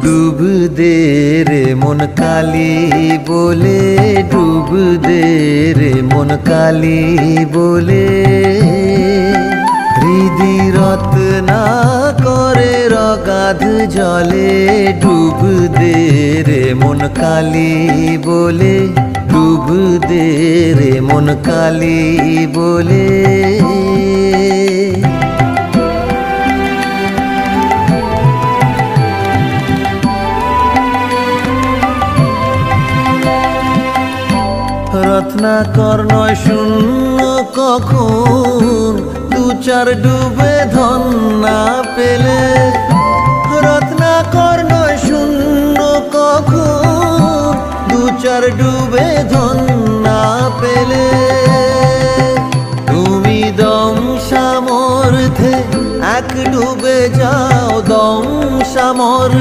ডুব দে রে মন কালি বলে, ডুব দে রে মন কালি বলে। হৃদি রত্না করে রগাধ জলে, ডুব দে রে মন কালি বলে, ডুব দে রে মন কালি বলে। রত্নাকর নয় শূন্য কখন, দু চার ডুবে ধন না পেলে। রত্নাকর নয় শূন্য কখন, দু চার ডুবে ধন না পেলে। তুমি দম সামর্থ্যে এক ডুবে যাও, দম সামর্থ্যে